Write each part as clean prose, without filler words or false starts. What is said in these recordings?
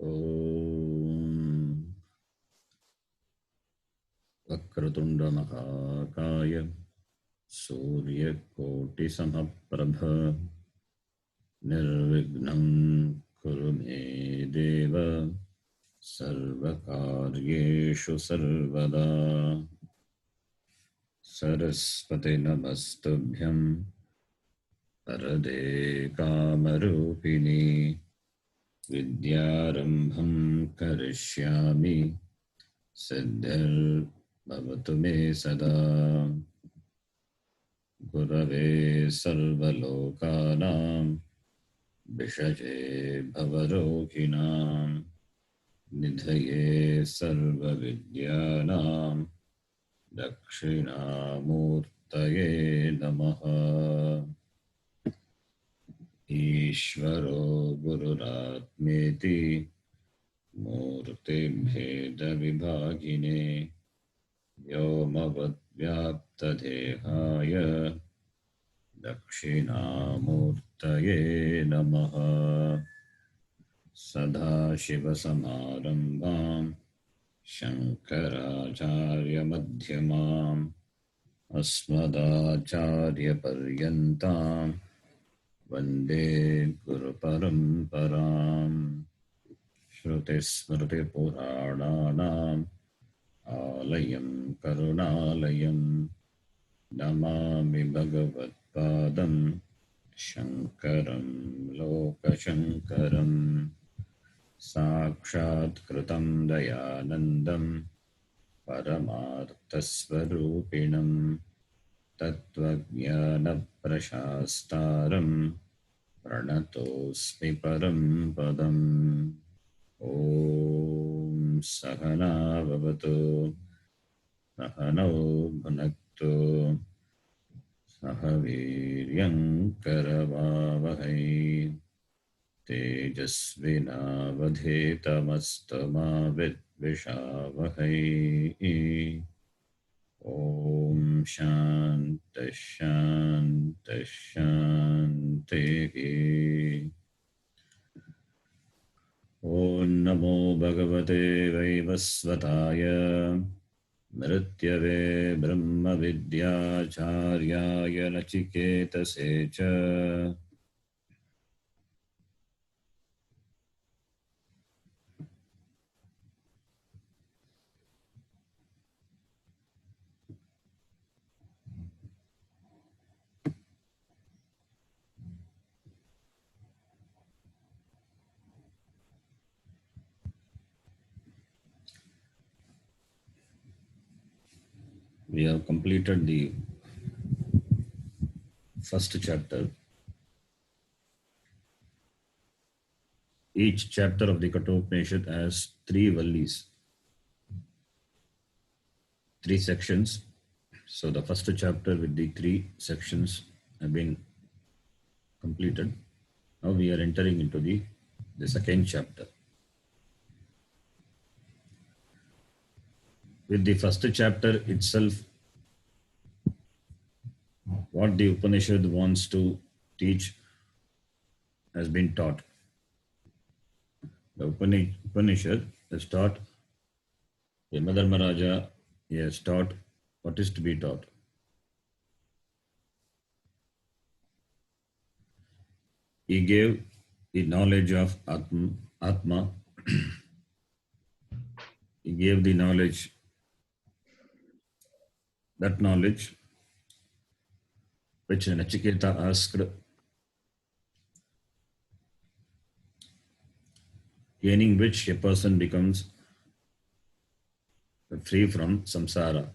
ॐ वक्रतुण्डमहाकाय सूर्यकोटिसमप्रभ निर्विघ्नं कुरु मे देव सर्वकार्येषु सर्वदा। सरस्वती नमस्तुभ्यं वरदे कामरूपिणी विद्यारम्भं करिष्यामि सिद्धिर्भवतु मे सदा। गुरवे सर्वलोकानां विषये भवरोगिणां निधये सर्वविद्यानां दक्षिणामूर्तये नमः। ईश्वरो गुरुरात्मेति मूर्तिभेदविभागिने व्योमवद्व्याप्तदेहाय दक्षिणामूर्तये नमः। सदाशिवसमारम्भां शङ्कराचार्यमध्यमाम् अस्मदाचार्यपर्यन्तां वन्दे गुरुपरम्पराम्। श्रुतिस्मृतिपुराणानाम् आलयं करुणालयं नमामि भगवत्पादं शङ्करं लोकशङ्करम्। साक्षात्कृतं दयानन्दं परमार्थस्वरूपिणं तत्त्वज्ञानप्रशास्तारं प्रणतोऽस्मि परं पदम्। ॐ सहना भवतु सहनौ भुनक्तु सह वीर्यं करवावहै तेजस्विनावधीतमस्तु मा विद्विषावहै। ॐ शान्तिः शान्तिः शान्तिः। ॐ नमो भगवते वैवस्वताय मृत्यवे ब्रह्मविद्याचार्याय नचिकेतसे च। We have completed the first chapter. Each chapter of the Kathopanishad has 3 vallis, 3 sections. So the first chapter with the 3 sections have been completed. Now we are entering into the second chapter. With the first chapter itself, what the Upanishad wants to teach has been taught. The Upanishad has taught, Yamadharmaraja has taught what is to be taught. He gave the knowledge of Atma. He gave the knowledge, that knowledge which Nachiketa asked, gaining which a person becomes free from samsara.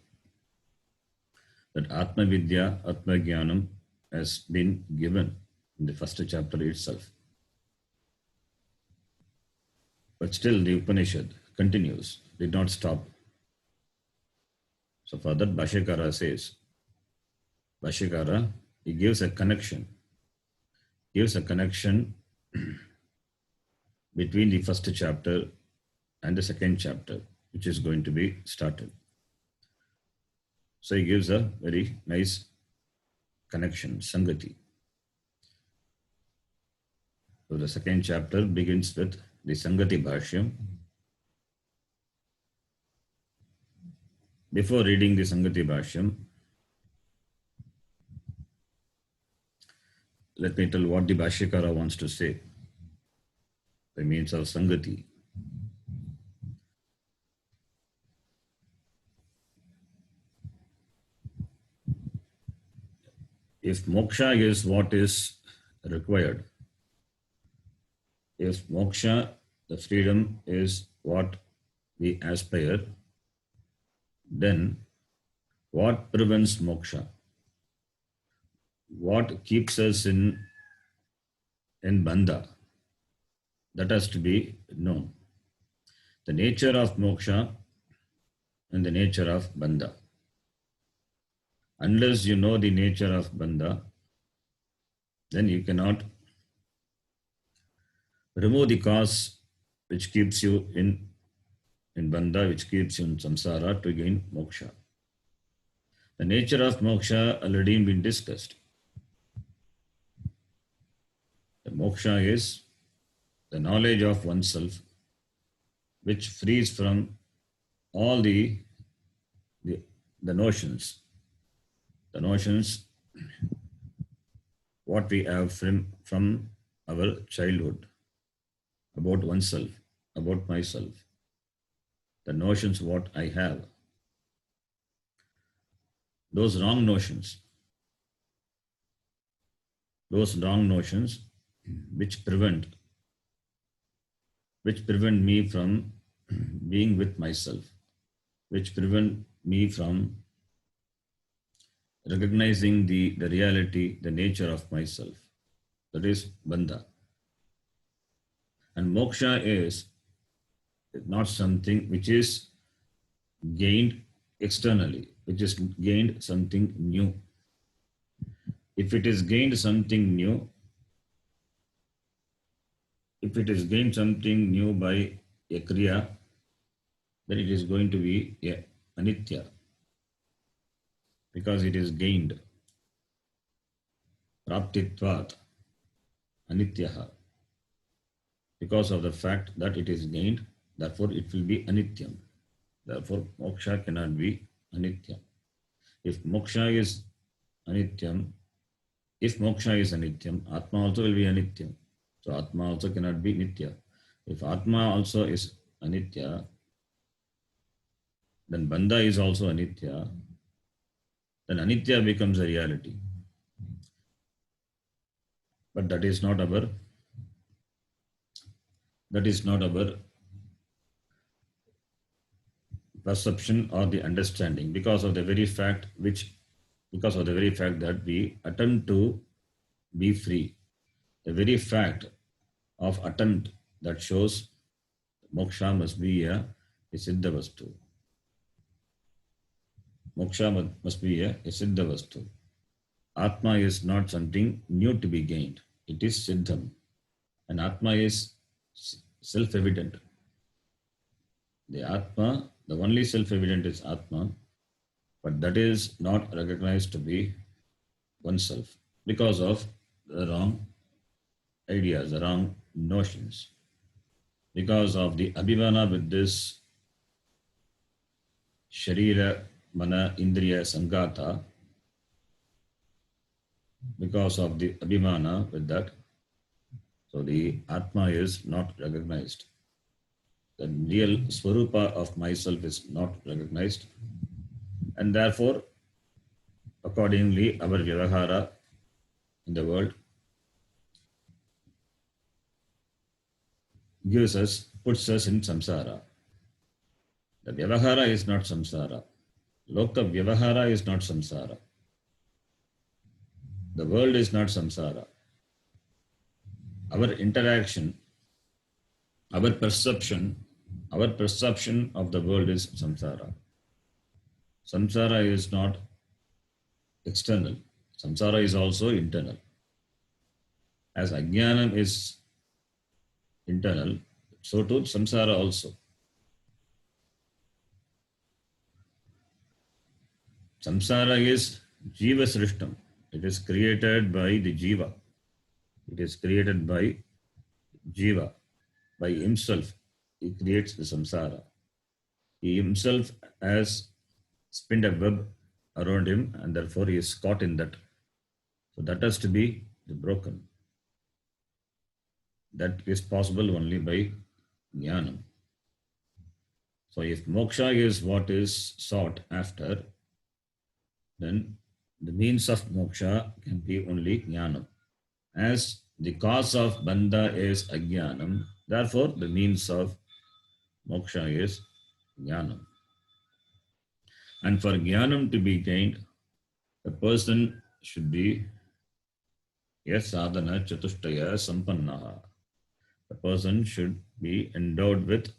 That Atma Vidya, Atma Jnanam has been given in the first chapter itself. But still the Upanishad continues, did not stop. So for that Bhashyakara says, Bhashyakara, he gives a connection between the first chapter and the second chapter, which is going to be started. So he gives a very nice connection, Sangati. So the second chapter begins with the Sangati Bhashyam. Before reading the Sangati Bhashyam, let me tell what the Bhashyakara wants to say by means of Sangati. If moksha is what is required, if moksha, the freedom, is what we aspire, then what prevents moksha? What keeps us in bandha? That has to be known. The nature of moksha and the nature of bandha. Unless you know the nature of bandha, then you cannot remove the cause which keeps you in bandha, which keeps you in samsara to gain moksha. The nature of moksha already been discussed. The moksha is the knowledge of oneself, which frees from all the notions. The notions what we have from our childhood about oneself, about myself. The notions what I have. Those wrong notions which prevent me from being with myself, which prevent me from recognizing the reality, the nature of myself. That is bandha. And moksha is not something which is gained externally, which is gained something new. If it is gained something new, by a kriya, then it is going to be a anitya, because it is gained. Praptitvat anityaha. Because of the fact that it is gained, therefore it will be anityam. Therefore moksha cannot be anityam. If moksha is anityam, Atma also will be anityam. So Atma also cannot be nitya. If Atma also is anitya, then bandha is also anitya. Then anitya becomes a reality. But that is not our perception or the understanding, because of the very fact that we attempt to be free. The very fact of attempt that shows moksha must be a siddha vastu. Moksha must be a siddha vastu. Atma is not something new to be gained. It is siddham. And Atma is self-evident. The Atma, the only self-evident is Atma, but that is not recognized to be oneself because of the wrong ideas, the wrong notions. Because of the abhimana with this sharira, mana, indriya, sangata, because of the abhimana with that, so the Atma is not recognized. The real swarupa of myself is not recognized, and therefore, accordingly, our vyavahara in the world puts us in samsara. The vyavahara is not samsara. Loka vyavahara is not samsara. The world is not samsara. Our interaction, our perception of the world is samsara. Samsara is not external. Samsara is also internal. As ajnanam is internal, so too samsara also. Samsara is jiva srishtam. It is created by the jiva. It is created by jiva. by himself, he creates the samsara. He himself has spinned a web around him and therefore he is caught in that. So that has to be broken. That is possible only by jnanam. So if moksha is what is sought after, then the means of moksha can be only jnanam. As the cause of bandha is ajnanam, therefore the means of moksha is jnanam. And for jnanam to be gained, the person should be yes sadhana chatushtaya sampannaha. The person should be endowed with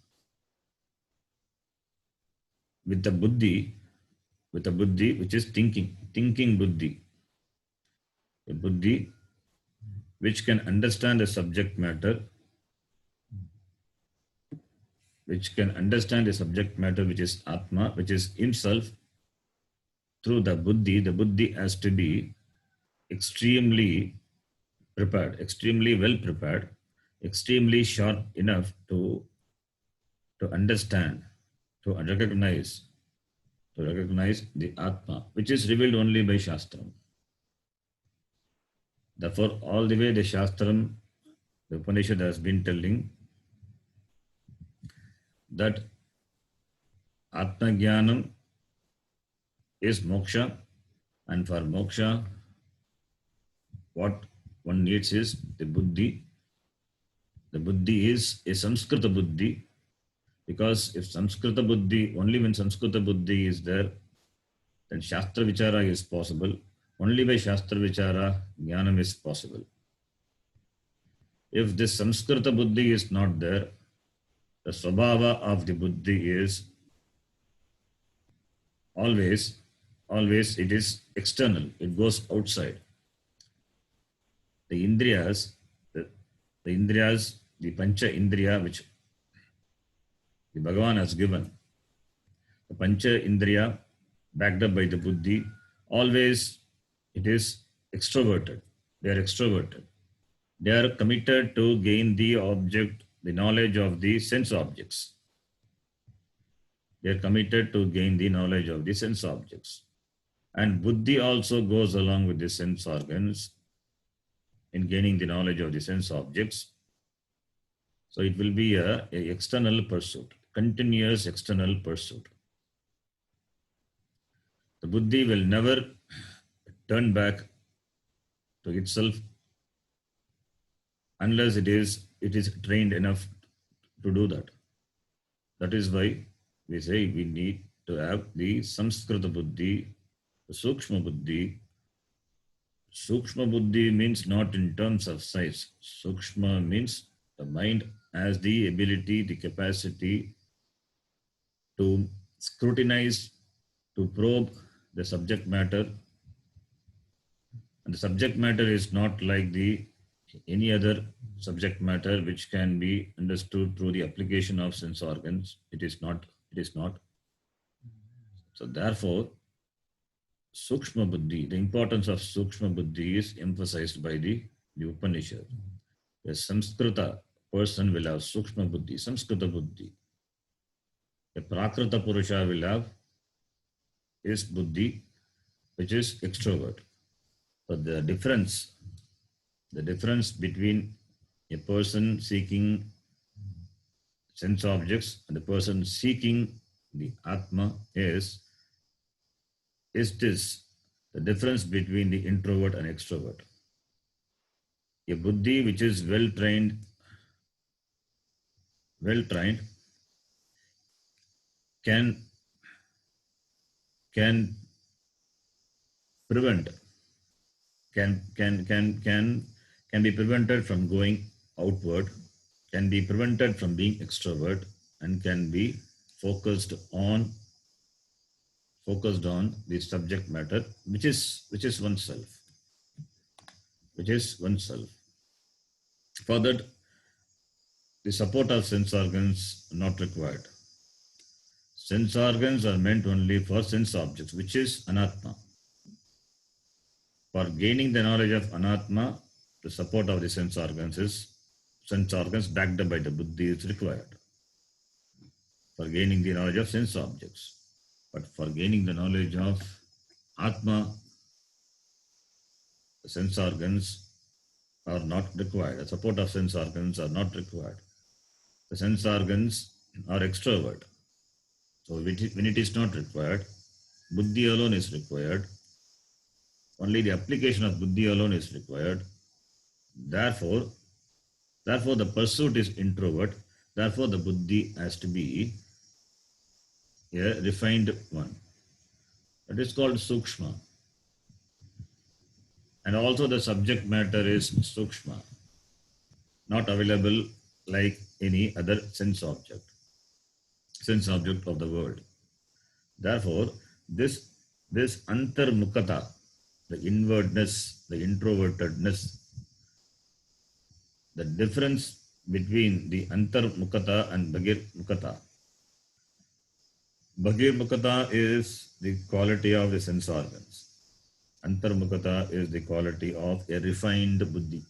the buddhi, which is thinking buddhi, a buddhi which can understand the subject matter, which is Atma, which is himself. Through the buddhi has to be extremely prepared, extremely well prepared, extremely sharp enough to understand, to recognize the Atma, which is revealed only by Shastram. Therefore, all the way the Shastram, the Upanishad has been telling that Atma Jnanam is moksha, and for moksha, what one needs is the buddhi. The buddhi is a Samskrita buddhi, because if Samskrita buddhi, only when Samskrita buddhi is there, then Shastra Vichara is possible. Only by Shastra Vichara, Jnanam is possible. If this Samskrita buddhi is not there, the Swabhava of the buddhi is always it is external, it goes outside. The Indriyas, the Pancha Indriya which the Bhagavan has given, the Pancha Indriya backed up by the buddhi, always it is extroverted. They are extroverted. They are committed to gain the object, the knowledge of the sense objects. They are committed to gain the knowledge of the sense objects. And buddhi also goes along with the sense organs in gaining the knowledge of the sense objects. So it will be a external pursuit, continuous external pursuit. The buddhi will never turn back to itself unless it is trained enough to do that. That is why we say we need to have the Samskrita buddhi, the Sukshma buddhi. Sukshma buddhi means not in terms of size. Sukshma means the mind has the ability, the capacity to scrutinize, to probe the subject matter. And the subject matter is not like any other subject matter which can be understood through the application of sense organs. It is not. So therefore, Sukshma buddhi, the importance of Sukshma buddhi is emphasized by the Upanishad. The Samskrita person will have Sukshma buddhi, Samskrita buddhi. The Prakrita Purusha will have his buddhi, which is extrovert. So the difference between a person seeking sense objects and the person seeking the Atma is this, the difference between the introvert and extrovert. A buddhi which is well trained can prevent, can be prevented from going outward, can be prevented from being extrovert, and can be focused on the subject matter, which is oneself. For that, the support of sense organs not required. Sense organs are meant only for sense objects, which is anatma. For gaining the knowledge of anatma, the support of the sense organs is sense organs backed up by the buddhi is required for gaining the knowledge of sense objects. But for gaining the knowledge of Atma, the sense organs are not required. The support of sense organs are not required. The sense organs are extrovert. So when it is not required, buddhi alone is required. Only the application of buddhi alone is required. Therefore, the pursuit is introvert. Therefore, the buddhi has to be a refined one. That is called sukshma. And also the subject matter is sukshma, not available like any other sense object of the world. Therefore, this antarmukata, the inwardness, the introvertedness, the difference between the antarmukata and bagirmukata. Bagirmukata is the quality of the sense organs. Antarmukata is the quality of a refined buddhi.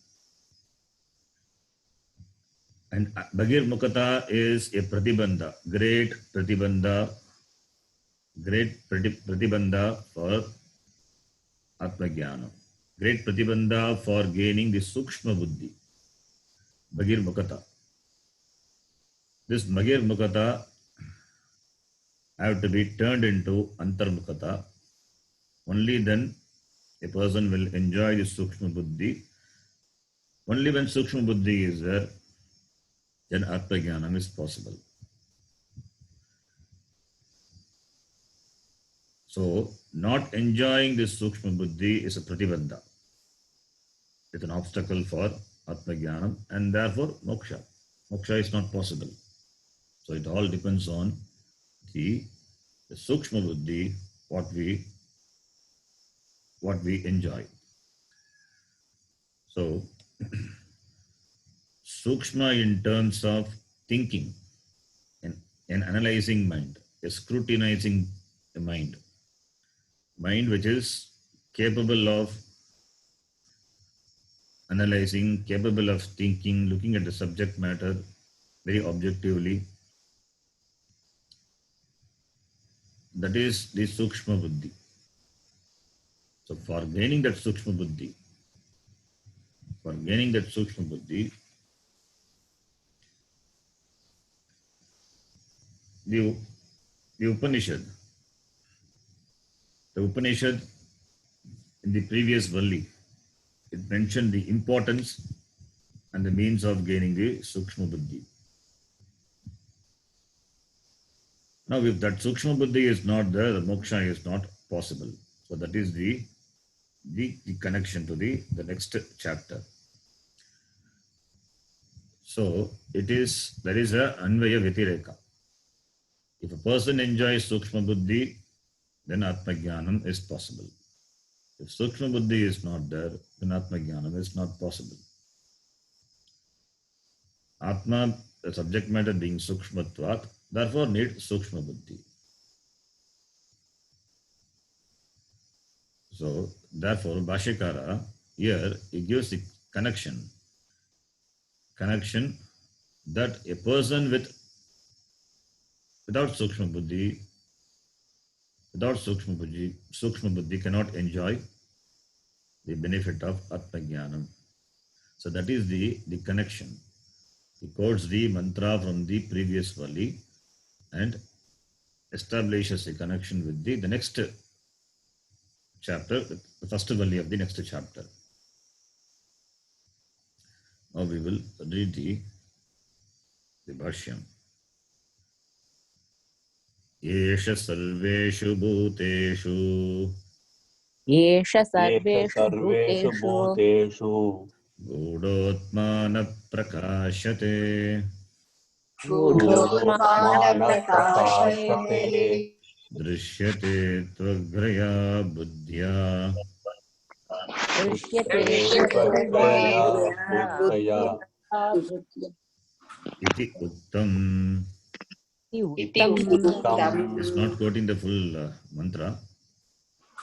And Bagirmukata is a pratibandha, great pratibandha for Atmajnana, great pratibandha for gaining the Sukshma Buddhi. Bagirmukata. This Bagirmukata have to be turned into Antarmukata. Only then a person will enjoy the Sukshma Buddhi. Only when Sukshma Buddhi is there, then Atmajnanam is possible. So, not enjoying this Sukshma Buddhi is a pratibandha. It's an obstacle for Atmajnanam and therefore moksha. Moksha is not possible. So, it all depends on the Sukshma Buddhi, what we enjoy. So, Sukshma in terms of thinking, an analyzing mind, a scrutinizing mind which is capable of analyzing, capable of thinking, looking at the subject matter very objectively. That is the Sukshma Buddhi. So for gaining that Sukshma Buddhi, the Upanishad in the previous Valli, it mentioned the importance and the means of gaining the Sukshma Buddhi. Now, if that Sukshma Buddhi is not there, the moksha is not possible. So that is the connection to the next chapter. So there is a Anvaya Vitireka. If a person enjoys Sukshma Buddhi, then Atmajnanam is possible. If Sukshma Buddhi is not there, then Atmajnanam is not possible. Atma, the subject matter being Sukshmatvat, therefore need Sukshma Buddhi. So, therefore, Bhashyakara here he gives the connection that a person without Sukshma Buddhi cannot enjoy the benefit of Atmajnanam. So that is the connection. He quotes the mantra from the previous Valli and establishes a connection with the next chapter, the first Valli of the next chapter. Now we will read the Bhashyam. Yesha sarveshu bhuteshu Yesha sarveshu bhuteshu Gudotmana prakashate Gudotmana prakashate Drishyate tvagraya buddhya Drishyate Tvagaya buddhaya iti uktam. Uttam. Is not quoting the full mantra.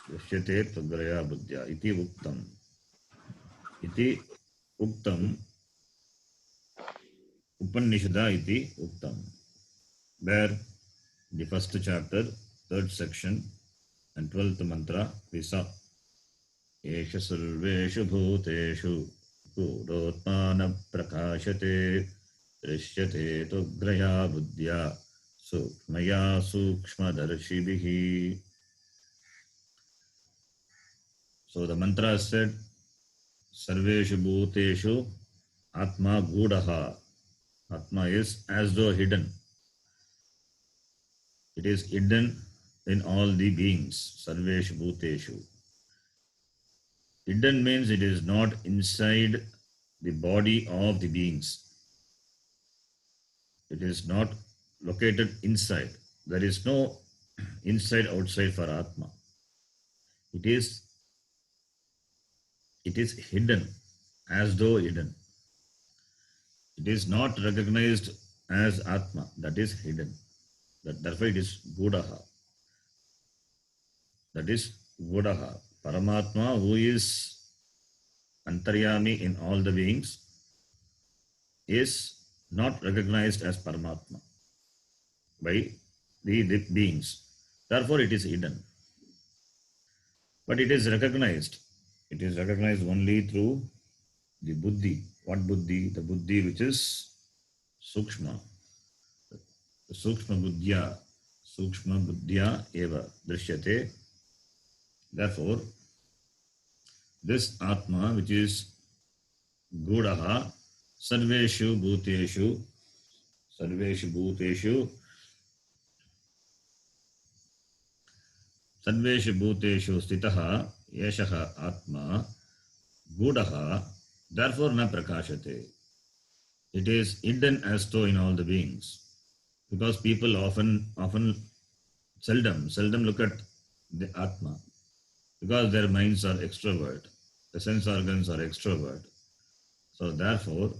Drishyate tvagraya buddhya iti uktam. Iti uktam. Upanishada iti uktam. Where the first chapter, third section, and 12th mantra we saw. Esha sarveshu bhuteshu gurotmana prakashate drishyate tugraya buddhya sukmaya sukshmadarshibhihi. So the mantra said, Sarveshu bhuteshu atma gudaha. Atma is as though hidden. It is hidden in all the beings. Sarveshu bhuteshu. Hidden means it is not inside the body of the beings. It is not located inside. There is no inside outside for Atma. It is hidden, as though hidden. It is not recognized as Atma, that is hidden. Therefore it is Gudaha. That is Gudaha. Paramatma, who is Antaryami in all the beings, is not recognized as Paramatma by the beings. Therefore it is hidden. But it is recognized. It is recognized only through the buddhi. What buddhi? The buddhi which is sukshma. The sukshma buddhya eva drishyate. Therefore, this Atma which is gudaha sarveshu bhuteshu sarveshu bhuteshu stitaha yeshaha Atma gudaha, therefore na prakashate. It is hidden as though in all the beings. Because people often seldom look at the Atma. Because their minds are extrovert. The sense organs are extrovert. So therefore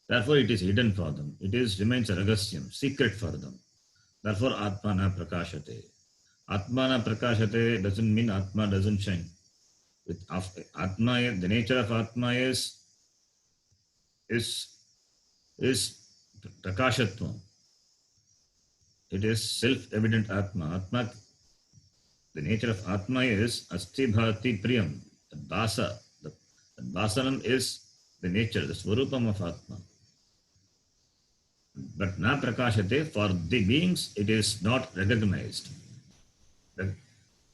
it is hidden for them. It remains a ragasyam, secret for them. Therefore Atma na prakashate. Atma na prakashate doesn't mean Atma doesn't shine. With Atma, the nature of Atma is prakashatva. It is self-evident Atma. The nature of Atma is asti bhati priyam. The basanam is the nature, the swarupam of Atma. But na prakashate, for the beings it is not recognized.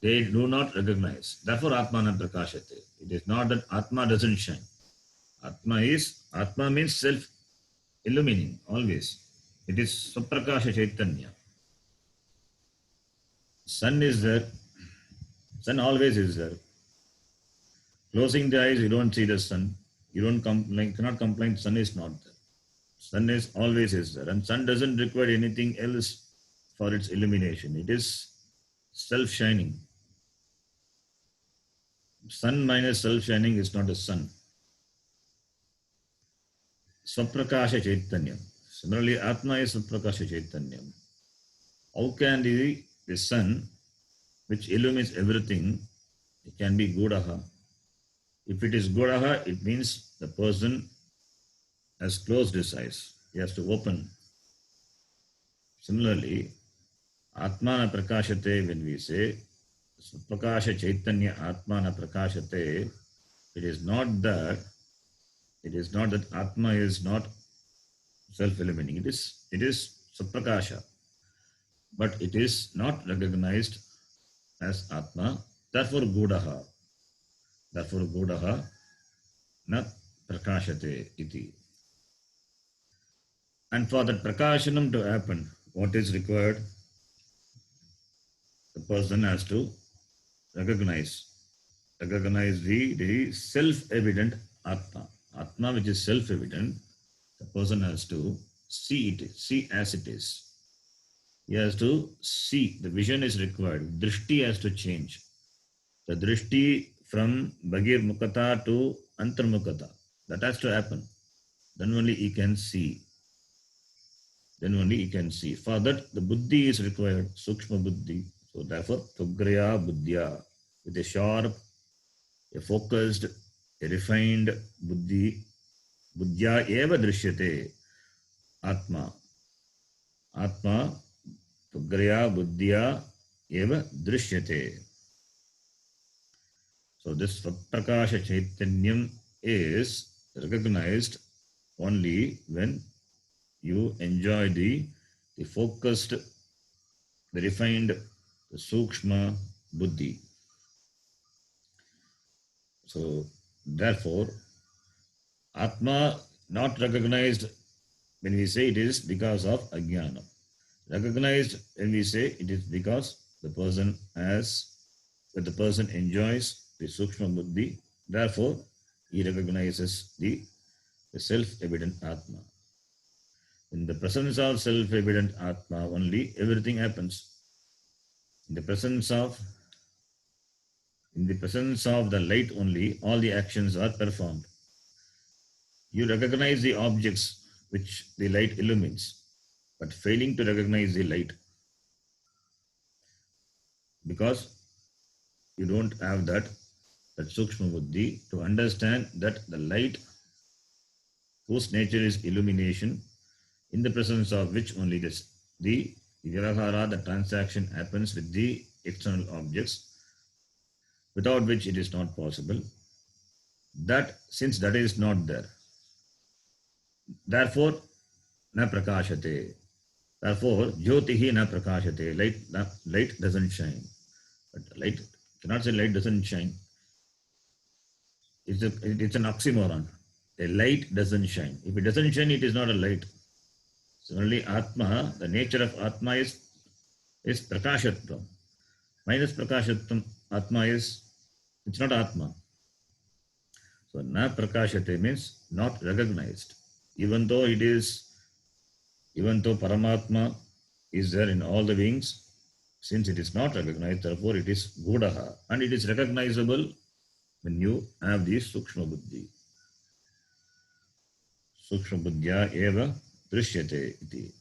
They do not recognize. Therefore Atma na prakashate. It is not that Atma doesn't shine. Atma means self-illumining, always. It is Saprakasha Chaitanya. Sun is there. Sun always is there. Closing the eyes, you don't see the sun. You cannot complain sun is not there. Sun is always is there. And sun doesn't require anything else for its illumination. It is self-shining. Sun minus self-shining is not a sun. Svaprakasha Chaitanyam. Similarly, Atma is Svaprakasha Chaitanyam. How can the sun, which illumines everything, it can be Gudaha? If it is Gudaha, it means the person has closed his eyes. He has to open. Similarly, Atmana Prakashate, when we say Svaprakasha Chaitanya Atmana Prakashate, it is not that Atma is not self-illuminating. It is Svaprakasha. But it is not recognized as Atma. Therefore Gudaha na prakashate iti. And for that prakashanam to happen, what is required? The person has to recognize the self-evident Atma. Atma which is self-evident, the person has to see as it is. He has to see. The vision is required. Drishti has to change. The drishti from Bhagir Mukata to Antarmukata. That has to happen. Then only he can see. For that, the buddhi is required. Sukshma buddhi. So therefore, Tugraya buddhya. With a sharp, a focused, a refined buddhi. Buddhya eva drishyate. Atma. Atma Tugraya Buddhya Eva Drishyate. So this Svatprakasha Chaitanyam is recognized only when you enjoy the focused, the refined, the Sukshma Buddhi. So therefore, Atma not recognized when we say it is because of Ajnana. Recognized when we say it is because the person enjoys the Sukshma Buddhi, therefore he recognizes the self-evident Atma. In the presence of self-evident Atma only, everything happens. In the presence of the light only, all the actions are performed. You recognize the objects which the light illumines, but failing to recognize the light because you don't have that Sukshma Buddhi to understand that the light whose nature is illumination, in the presence of which only the vyavahara, the transaction happens with the external objects, without which it is not possible. That since that is not there, therefore na prakashate. Therefore, jyotihi na prakashate. Light doesn't shine. But light cannot say light doesn't shine. It's an oxymoron. A light doesn't shine. If it doesn't shine, it is not a light. So only Atma, the nature of Atma is prakashatvam. Minus prakashatvam, Atma it's not Atma. So na prakashate means not recognized. Even though Paramatma is there in all the beings, since it is not recognized, therefore it is gudaha. And it is recognizable when you have the Sukshma Buddhi. Sukshma Buddhya eva drishyate iti.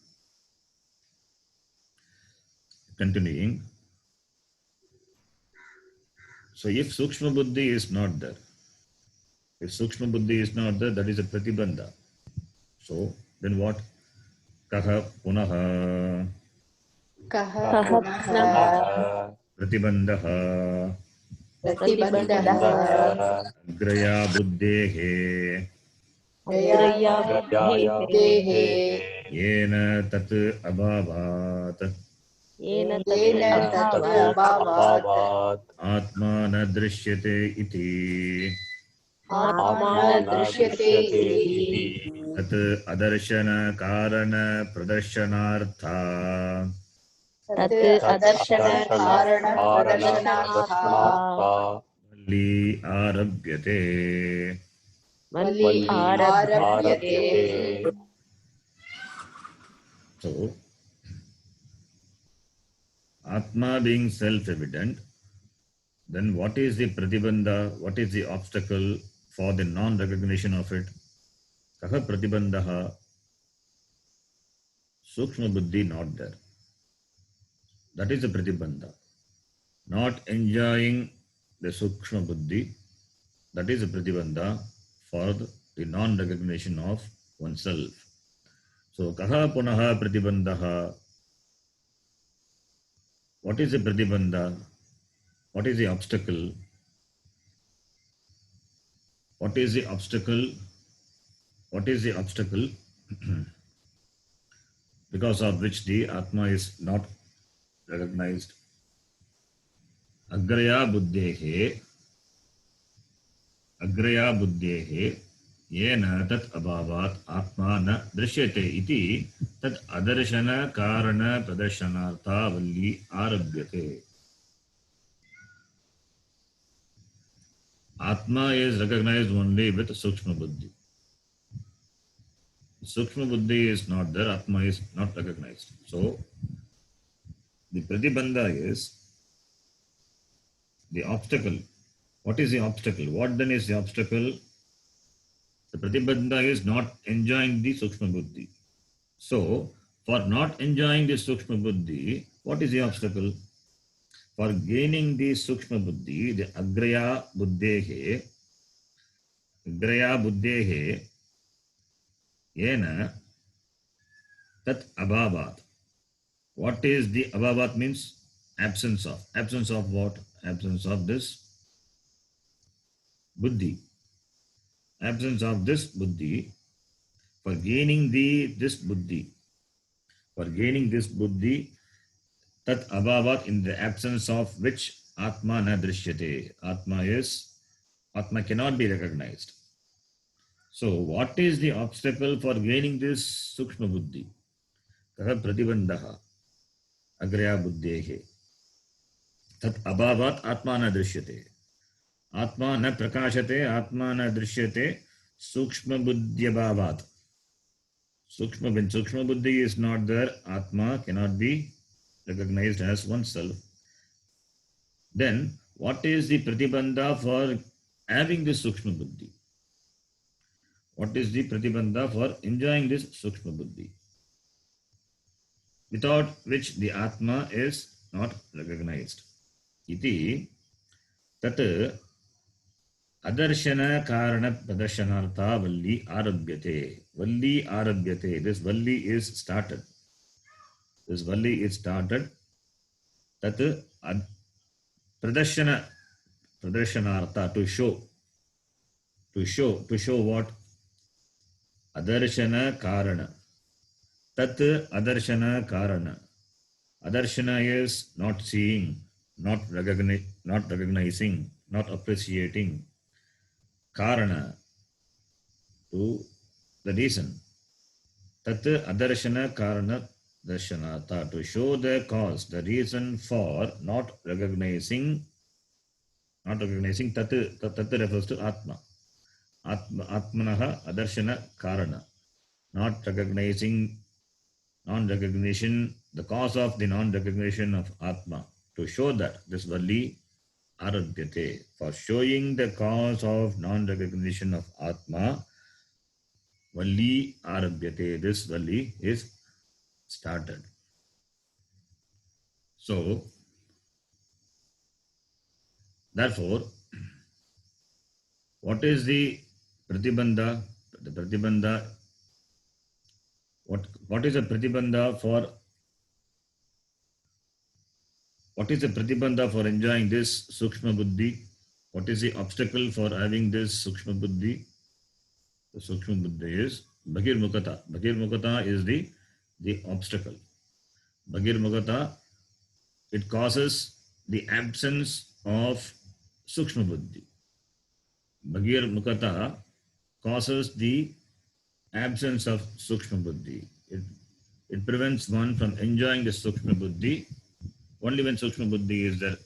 Continuing. So if Sukshma Buddhi is not there, that is a pratibandha. So then what? Kaha punaha Kaha punaha pratibandhaha pratibandhaha agraya buddhehe graya buddhehe yena tat abhavat yena tat abhavat atma na drishyate iti atma na drishyate iti tat adarshana karana pradarshanartha tat adarshana karana pradashanartha valli arabhyate. valli arabhyate. So, Atma being self-evident, then what is the pratibandha, what is the obstacle for the non-recognition of it? Kaha pratibandhaha? Sukshma buddhi not there. That is the pratibandha. Not enjoying the sukshma buddhi, that is the pratibandha for the non-recognition of oneself. So, kaha punaha pratibandhaha? What is the pratibandha? What is the obstacle? What is the obstacle? What is the obstacle because of which the Atma is not recognized? Agraya buddhehe yena tat abhavat atma na drishyate iti tat adarshana karana pradarshanartha valli arabhyate. Atma is recognized only with Sukshma Buddhi. Sukshma Buddhi is not there, Atma is not recognized. So, the pratibandha is the obstacle. What is the obstacle? What then is the obstacle? The pratibandha is not enjoying the Sukshma Buddhi. So, for not enjoying the Sukshma Buddhi, what is the obstacle? For gaining the Sukshma Buddhi, the Agraya Buddhehe, Yena Tat abhavat. What is the abhavat means? Absence of. Absence of what? Absence of this buddhi. Absence of this buddhi. For gaining this buddhi. For gaining this buddhi, tat abhavat, in the absence of which atma na drishyate. Atma cannot be recognized. So what is the obstacle for gaining this sukshma buddhi? Kaha pratibandhaha agraya buddhehe. Tat abhavat atma na drishyate. Atma na prakashate, atma na drishyate, sukshma buddhyabhavat. When sukshma buddhi is not there, atma cannot be recognized as oneself. Then what is the pratibandha for having this sukshma buddhi? What is the pratibandha for enjoying this sukshma buddhi? Without which the atma is not recognized. Iti tat adarshana karana pradarsanartha valli arabhyate. Valli arabhyate. This valli is started. This valli is started. Tat pradarsanartha, to show. To show what? Adarshana karana. Tat adarshana karana. Adarshana is not seeing, not recognizing, not appreciating. Karana, to the reason. Tat adarshana karana darshanata, to show the cause, the reason for not recognizing. Tat refers to atma. Atmanaha adarshana karana. Not recognizing, non-recognition, the cause of the non-recognition of atma. To show that, this valli arabhyate, for showing the cause of non-recognition of atma, valli arabhyate, this valli is started. So, therefore, what is the pratibandha? The pratibandha, what is a pratibandha for? What is the pratibandha for enjoying this sukshma buddhi? What is the obstacle for having this sukshma buddhi? The sukshma buddhi is bhagirmukata. Bhagirmukata is the obstacle. Bhagirmukata, it causes the absence of sukshma buddhi. Bhagirmukata causes the absence of sukshma buddhi. It prevents one from enjoying the sukshma buddhi. Only when sukshma buddhi is there,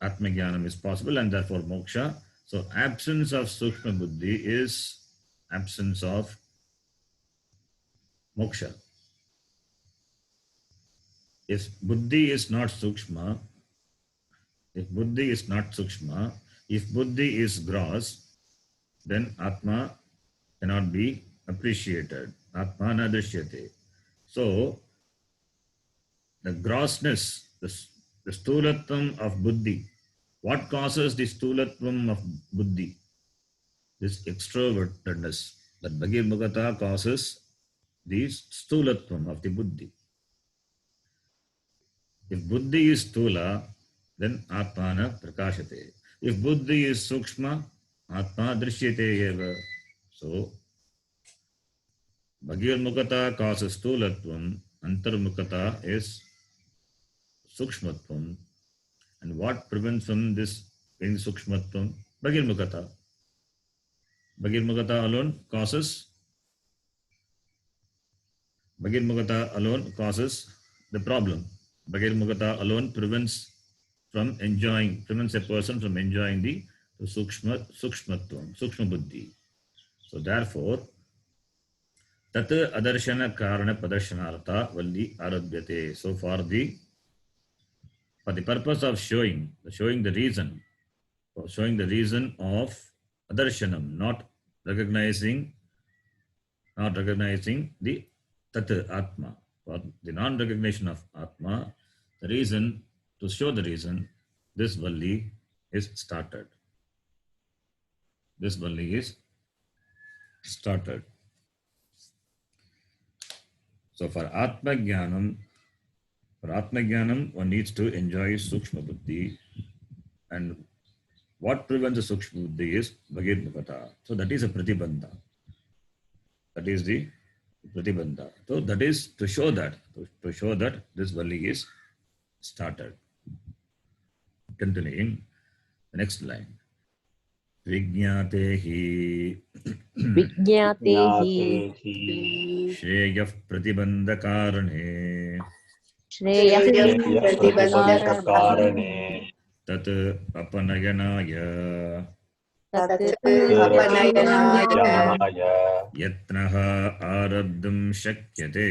atma jnanam is possible, and therefore moksha. So absence of sukshma buddhi is absence of moksha. If buddhi is not sukshma, if buddhi is gross, then atma cannot be appreciated. Atma na drishyate. So the grossness, the sthulatvam of buddhi. What causes the sthulatvam of buddhi? This extrovertedness. That bhagirmukata causes the sthulatvam of the buddhi. If buddhi is sthula, then atmana prakashate. If buddhi is sukshma, atma drishyate eva. So, bhagirmukata causes sthulatvam, antarmukata is sukshmatvam. And what prevents from this in sukshmatvam? Bhagirmukata. Bhagirmukata alone causes the problem. Bhagirmukata alone prevents a person from enjoying the sukshmatvam, sukshma buddhi. So therefore, tat adarshana karana pradarsanartha valli arabhyate. So for the purpose of showing the reason of adarshanam, not recognizing the tat atma, for the non-recognition of atma, to show the reason, this valli is started. This valli is started. So for Atma Jnanam, one needs to enjoy Sukshma Buddhi. And what prevents the Sukshma Buddhi is Bhagir Mukata. So that is a Pratibandha. That is the Pratibandha. So that is to show that this Vali is started. Continuing the next line. Vijñate hi विज्ञाते हि Shreyah Pratibandha Karane श्रेयः प्रतिबन्धकारणे Tat Apanayanaya तत् अपनयनाय Yatnaha Arabdum Shakyate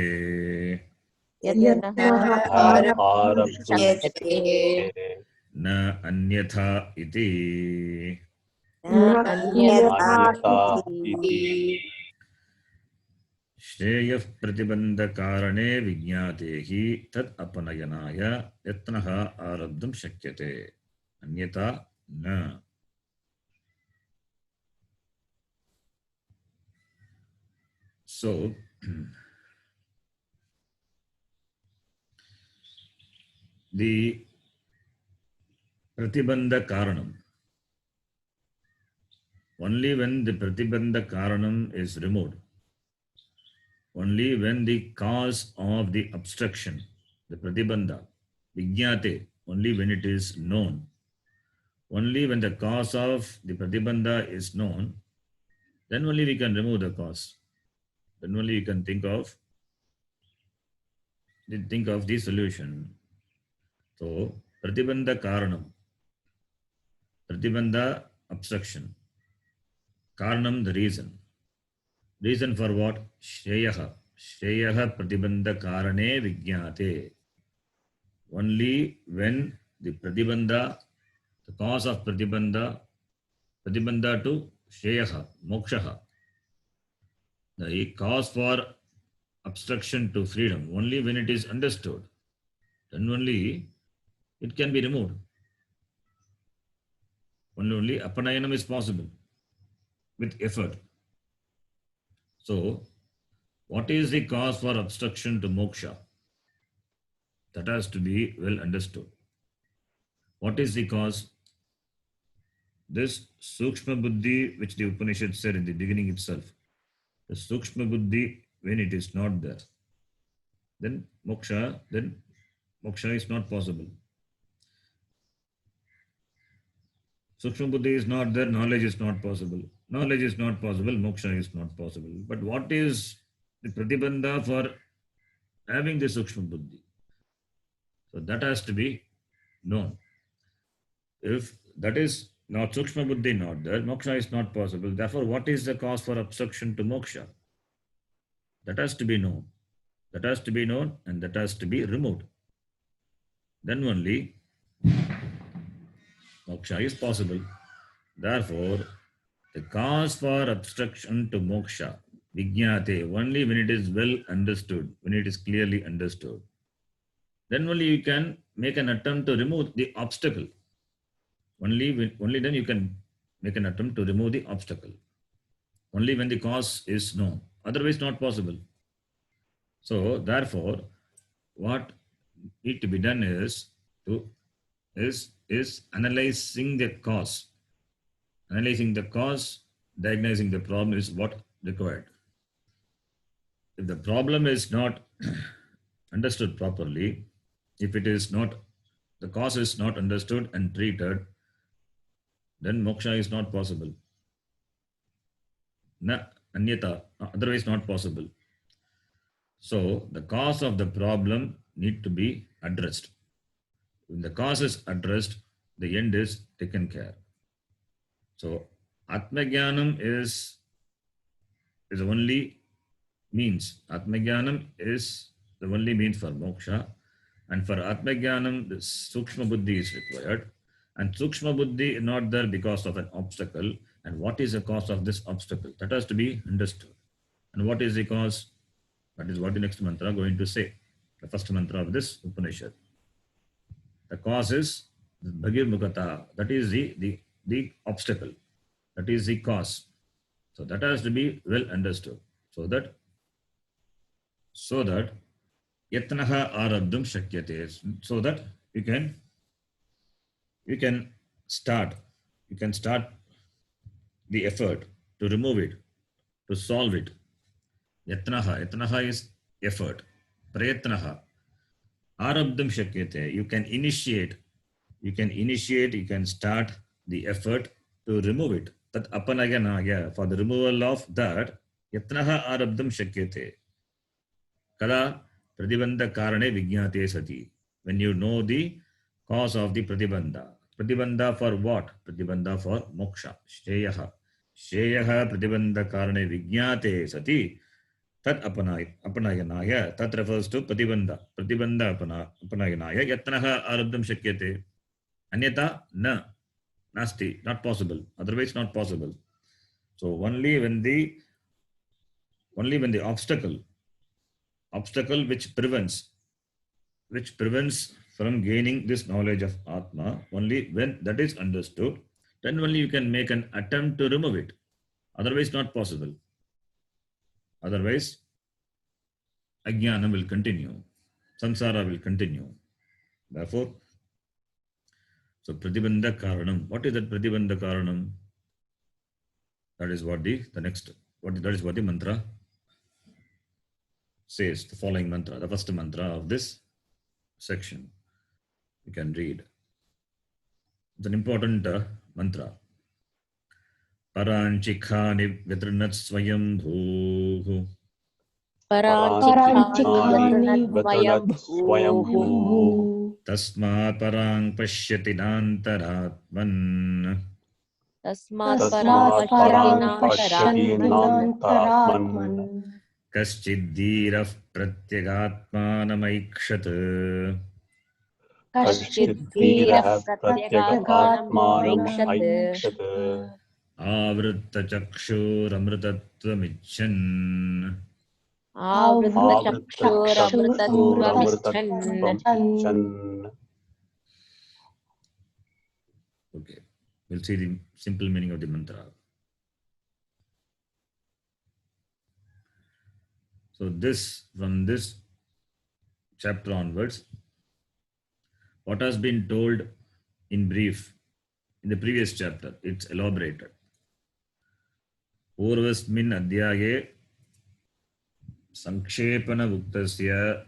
यत्नः आरभ्यते Na Anyatha Iti. न अन्यथा इति Shreya Pratibandha Karane Vijñate hi Tat Apanayanaya Yatnaha Arabdum Shakyate Anyatha na. So, the Pratibandha Karanam, only when the Pratibandha Karanam is removed, only when the cause of the obstruction, the Pratibandha, Vijñate, only when it is known, only when the cause of the Pratibandha is known, then only we can remove the cause. Then only you can think of the solution. So, Pratibandha Karanam, Pratibandha obstruction, Karanam the reason. Reason for what? Shreyaha. Shreyaha Pratibandha Karane Vijñate. Only when the Pratibandha, the cause of Pratibandha to Shreyaha, Mokshaha, the cause for obstruction to freedom, only when it is understood, then only it can be removed. Only Apanayanam is possible with effort. So, what is the cause for obstruction to moksha? That has to be well understood. What is the cause? This Sukshma Buddhi, which the Upanishad said in the beginning itself, the Sukshma Buddhi, when it is not there, then moksha is not possible. Sukshma Buddhi is not there, knowledge is not possible. Knowledge is not possible, moksha is not possible. But what is the pratibandha for having the Sukshma Buddhi? So that has to be known. If that is not Sukshma Buddhi not there, moksha is not possible. Therefore, what is the cause for obstruction to moksha? That has to be known. That has to be known and that has to be removed. Then only moksha is possible. Therefore, the cause for obstruction to moksha, vijñate, only when it is well understood, when it is clearly understood, then only you can make an attempt to remove the obstacle. Only then you can make an attempt to remove the obstacle. Only when the cause is known. Otherwise, not possible. So, therefore, what need to be done is analyzing the cause. Analyzing the cause, diagnosing the problem is what required. If the problem is not understood properly, if it is not, the cause is not understood and treated, then moksha is not possible. Na anyata, otherwise not possible. So the cause of the problem need to be addressed. When the cause is addressed, the end is taken care. So Atmajnanam is the only means. Atmajnanam is the only means for moksha. And for Atmajnanam, the Sukshma Buddhi is required. And Sukshma Buddhi is not there because of an obstacle. And what is the cause of this obstacle? That has to be understood. And what is the cause? That is what the next mantra is going to say. The first mantra of this Upanishad. The cause is Bhagir Mukata. That is the obstacle. That is the cause. So that has to be well understood. So that so that yatnaha arabdum shakyate, so that you can start the effort to remove it, to solve it. Yatnaha is effort. Prayatnaha. Arabdam shakyate. You can start the effort to remove it. Tat apanayanaya. For the removal of that, yatnaha arabdam shakyate. Kada pratibandha karane vijnate sati. When you know the cause of the pratibandha. Pratibandha for what? Pratibandha for moksha. Shreyaha. Shreyaha pratibandha karane vijnate sati. Tat apanayanaya. Tat refers to pratibandha. Pratibandha apanayanaya. Yatnaha arabdam shakyate. Anyata na. Nasti. Not possible. Otherwise not possible. So only when the obstacle which prevents from gaining this knowledge of Atma, only when that is understood, then only you can make an attempt to remove it. Otherwise not possible. Otherwise, Ajnana will continue. Samsara will continue. Therefore, so Pratibandha Karanam. What is that Pratibandha Karanam? That is what the mantra says, the following mantra, the first mantra of this section. You can read. It's an important mantra. Paranchikhani vitrinat swayam bhuhu. Paranchikhani Swayambhu. Tasmat parang pashyati nantaratman. Tasmat Tasmat parang parang pashyati nantaratman. Kaschidhirah pratyagatmanamaikshat. Kaschidhirah pratyagatmanam aikshat. Avritta chakshuramritatvamichan. Avritta Okay, we'll see the simple meaning of the mantra. So from this chapter onwards, what has been told in brief in the previous chapter, it's elaborated. Purvasmin adhyaye sankshepana bhuktasya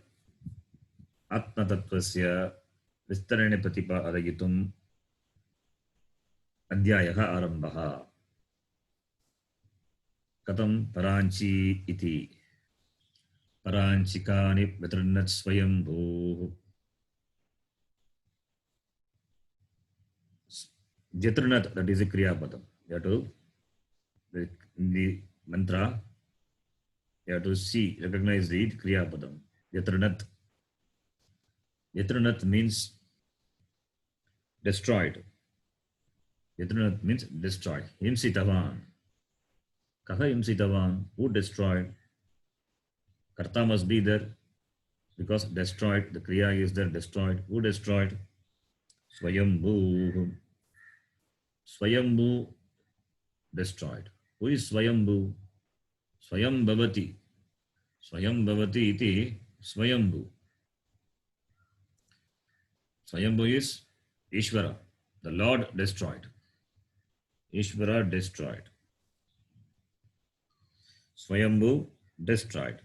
atma tattvasya vistarane pratipadaitum adhyayaha arambaha. Katam paranchi iti. Paranchikani vitrinat swayambhu. Jatrinat, that is a Kriya Padam. You have to, in the mantra, you have to recognize the Kriya Padam. Jatrinat. Jatrinat means destroyed. Jatrinat means destroyed. Himsitavan. Kaha himsitavan? Who destroyed? Karta must be there because destroyed. The Kriya is there, destroyed. Who destroyed? Swayambhu. Swayambhu destroyed. Who is Swayambhu? Swayam Bhavati. Swayam Bhavati iti Swayambhu. Swayambhu is Ishvara. The Lord destroyed. Ishvara destroyed. Swayambhu destroyed.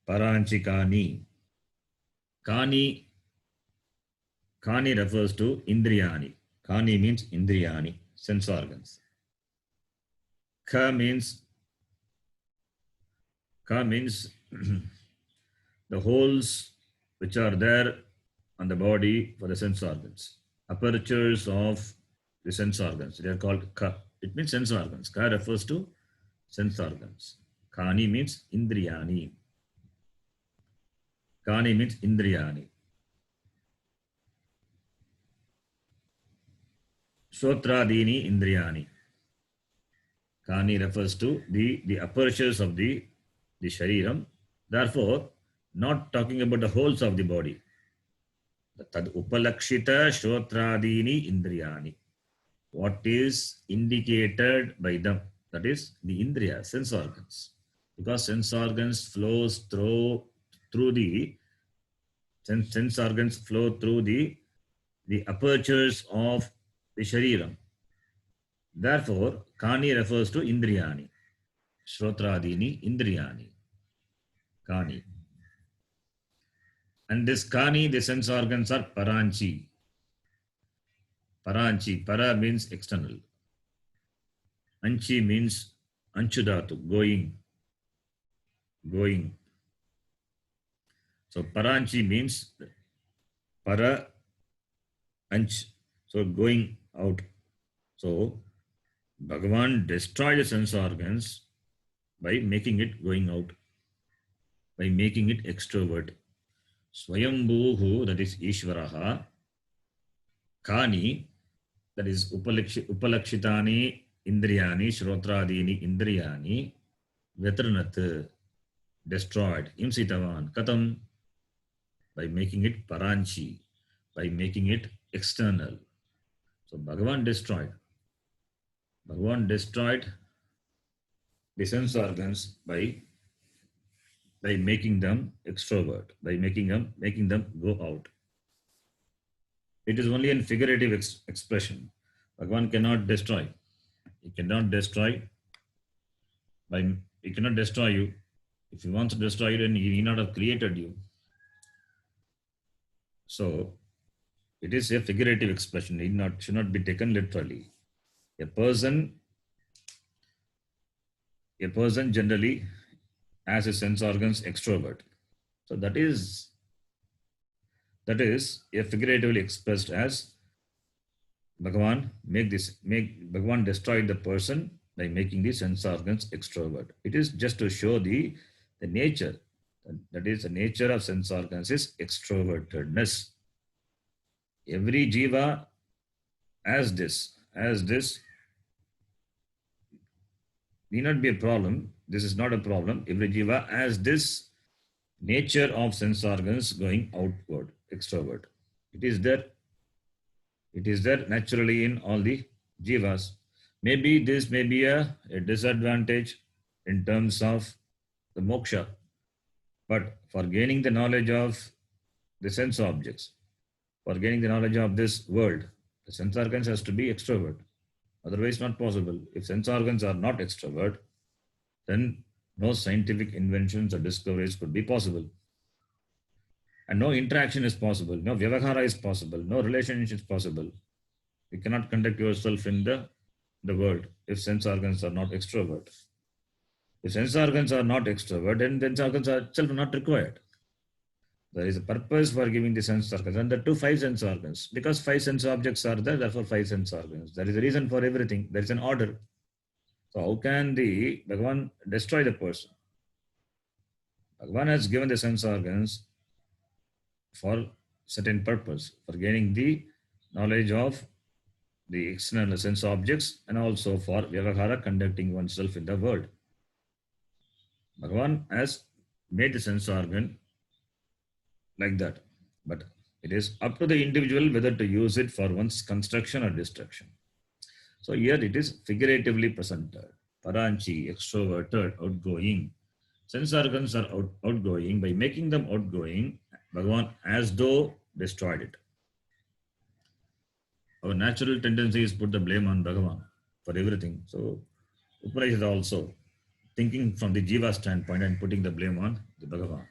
Paranchikani. Kani refers to Indriyani. Kani means Indriyani, sense organs. Ka means the holes which are there on the body for the sense organs. Apertures of the sense organs. They are called ka. It means sense organs. Ka refers to sense organs. Kani means Indriyani. Kani means Indriyani. Shotradini Indriyani. Kani refers to the apertures of the shariram. Therefore, not talking about the wholes of the body. Tad upalakshita shotradini indriyani. What is indicated by them? That is the Indriya, sense organs. Because sense organs flows through the sense organs flow through the apertures of the Shariram. Therefore, Kani refers to Indriyani. Shrotradini Indriyani. Kani. And this Kani, the sense organs are Paranchi. Paranchi. Para means external. Anchi means Anchudatu, going. Going. So Paranchi means Para Anch. So going out. So Bhagavan destroyed the sense organs by making it going out, by making it extrovert. Swayambhuhu, that is Ishvaraha. Kani, that is Upalakshitani Indriyani, Shrotradini Indriyani, Vetranat, destroyed. Imsitavan, Katam, by making it Paranchi, by making it external. So Bhagavan destroyed. Bhagavan destroyed the sense organs by making them extrovert, by making them go out. It is only a figurative expression. Bhagavan cannot destroy. He cannot destroy he cannot destroy you. If he wants to destroy you, then he need not have created you. So it is a figurative expression. It should not be taken literally. A person generally has his sense organs extrovert. So that is a figuratively expressed as Bhagavan Bhagavan destroyed the person by making the sense organs extrovert. It is just to show the nature. That is, the nature of sense organs is extrovertedness. Every jiva has this need not be a problem. This is not a problem. Every jiva has this nature of sense organs going outward, extrovert. It is there naturally in all the jivas. Maybe this may be a disadvantage in terms of the moksha. But for gaining the knowledge of the sense objects, for gaining the knowledge of this world, the sense organs has to be extrovert. Otherwise, not possible. If sense organs are not extrovert, then no scientific inventions or discoveries could be possible. And no interaction is possible, no vyavahara is possible, no relationship is possible. You cannot conduct yourself in the world if sense organs are not extrovert. If sense organs are not extrovert, then sense organs are itself not required. There is a purpose for giving the sense organs, and there are 5 sense organs. Because 5 sense objects are there, therefore 5 sense organs. There is a reason for everything. There is an order. So how can the Bhagavan destroy the person? Bhagavan has given the sense organs for certain purpose, for gaining the knowledge of the external sense objects and also for vyavahara, conducting oneself in the world. Bhagavan has made the sense organ like that, but it is up to the individual whether to use it for one's construction or destruction. So here it is figuratively presented. Paranchi, extroverted, outgoing. Sense organs are outgoing. By making them outgoing, Bhagavan as though destroyed it. Our natural tendency is put the blame on Bhagavan for everything. So Upanishad is also thinking from the jiva standpoint and putting the blame on the Bhagavan.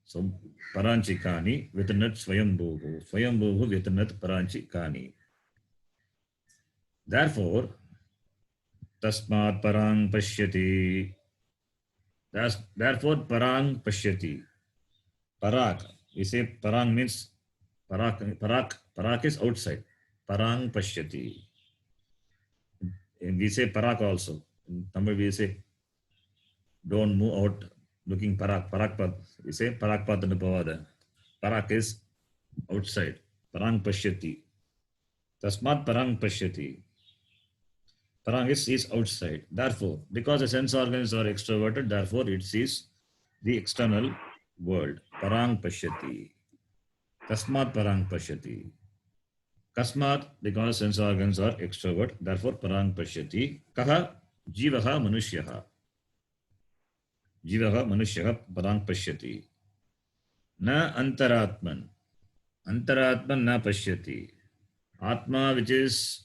So Paranchi Kani Vitanat Swayambhuhu. Swayambhuhu Vitanat Paranchi Kani. Therefore, Tasmat Parang Pashyati. Therefore, Parang Pashyati. Parak. We say Parang means Parak is outside. Parang Pashyati. And we say Parak also. In Tamil we say don't move out looking Parak. Parak. We say Parak Patanupavada. Parak is outside. Parang Pashyati. Tasmat Parang Pashyati. Parang is outside. Therefore, because the sense organs are extroverted, therefore it sees the external world. Parang Pashyati. Tasmat Parang Pashyati. Kasmat, because sense organs are extrovert, therefore parang pashyati. Kaha jivaha manushyaha. Jivaha manushyaha parang pashyati. Na antaratman. Antaratman na pashyati. Atma, which is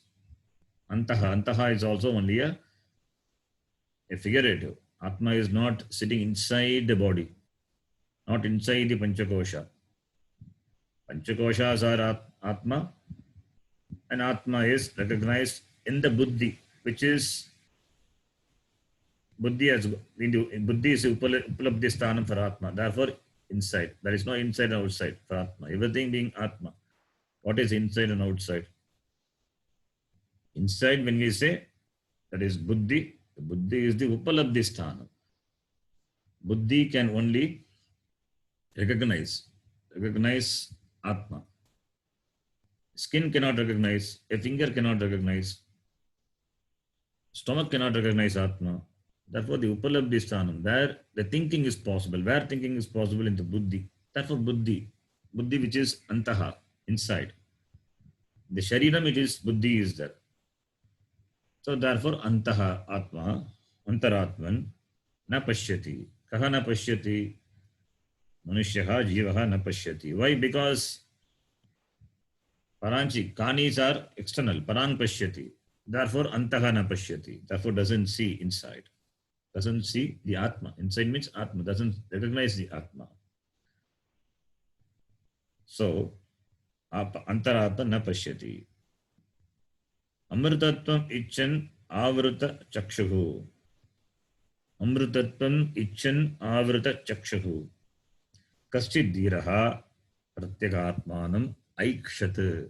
antaha. Antaha is also only a figurative. Atma is not sitting inside the body, not inside the Panchakosha. Panchakoshas are Atma, and Atma is recognized in the Buddhi, which is Buddhi as Buddhi is Upalabdhi Sthanam for Atma. Therefore, inside. There is no inside and outside for Atma. Everything being Atma. What is inside and outside? Inside, when we say that is Buddhi, the Buddhi is the Upalabdhi Sthanam. Buddhi can only recognize Atma. Skin cannot recognize, a finger cannot recognize, stomach cannot recognize Atma. Therefore, the Upalabdhi Sthanam, where the thinking is possible, in the Buddhi. Therefore, Buddhi which is Antaha, inside. The Shariram, it is Buddhi is there. So, therefore, Antaha Atma, Antaratman, na pashyati. Kaha na pashyati? Manushyaha jivaha na pashyati. Why? Because Paranchi, Kanis are external, Parang pashyati. Therefore, Antaha na pashyati. Therefore, doesn't see inside. Doesn't see the Atma. Inside means Atma. Doesn't recognize the Atma. So, Antaratma na pashyati. Amritatvam ichan avruta chakshuhu. Amritatvam ichan avruta chakshuhu. Kaschid dhiraha pratyakatmanam aikshat.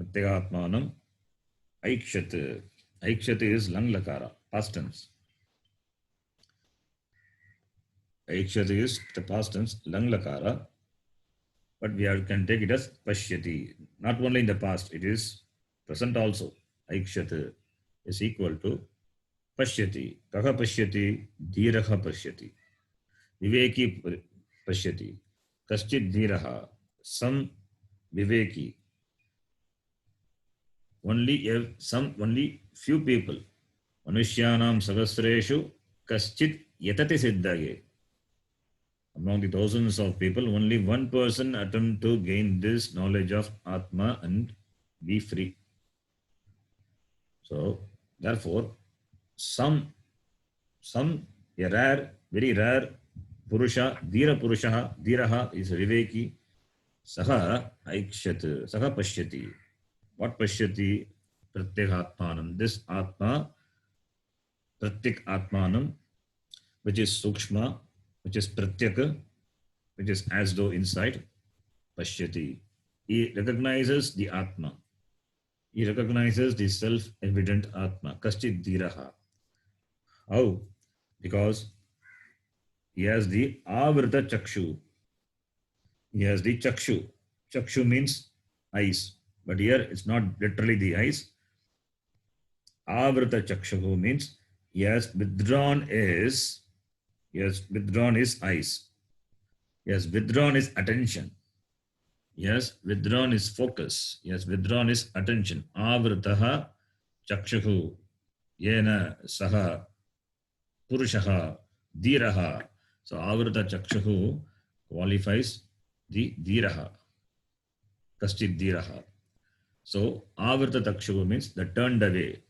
Pratyakatmanam aikshat. Aikshat is lang lakara, past tense. Aikshat is the past tense, lang lakara. But we can take it as pashyati. Not only in the past, it is present also. Aikshat is equal to pashyati. Kaha pashyati? Dhiraha pashyati. Viveki pashyati. Kaschid dhiraha. Some viveki. Only few people. Manushyanam sahasreshu kaschid yatati siddhage. Among the thousands of people, only one person attempt to gain this knowledge of Atma and be free. So, therefore, a rare, very rare Purusha, Dhiraha is Viveki, Saha Aikshat, Saha Pashyati. What Pashyati? Pratyekatmanam. This Atma, Pratyek Atmanam, which is Sukshma, which is Pratyaka, which is as though inside, Pashyati. He recognizes the Atma. He recognizes the self-evident Atma. Kaschid Dhiraha. How? Because he has the Avrita Chakshu. He has the Chakshu. Chakshu means eyes. But here it's not literally the eyes. Avrita Chakshu means he has withdrawn his eyes. He has withdrawn his attention. He has withdrawn his focus. He has withdrawn his attention. Avritaha Chakshu yena saha purushaha dhiraha. So Avrita Chakshu qualifies the dhiraha. Kaschid dhiraha. So Avrita Chakshu means the turned away,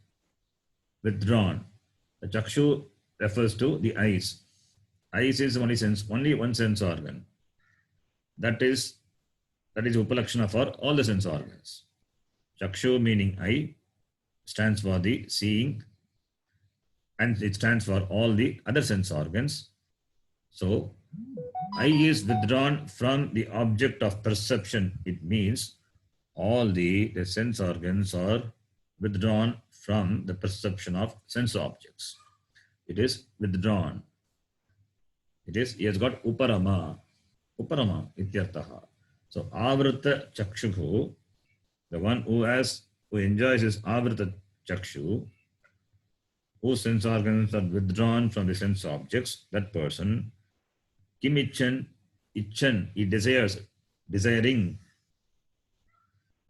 withdrawn. The Chakshu refers to the eyes. Eyes is only one sense organ. That is Upalakshana for all the sense organs. Chakshu meaning eye stands for the seeing, and it stands for all the other sense organs. So eye is withdrawn from the object of perception. It means all the sense organs are withdrawn from the perception of sense objects. It is withdrawn. He has got uparama ityartaha. So avrita chakshuhu, the one who enjoys his avrita chakshu, whose sense organs are withdrawn from the sense objects, that person, kim ichan, he desiring,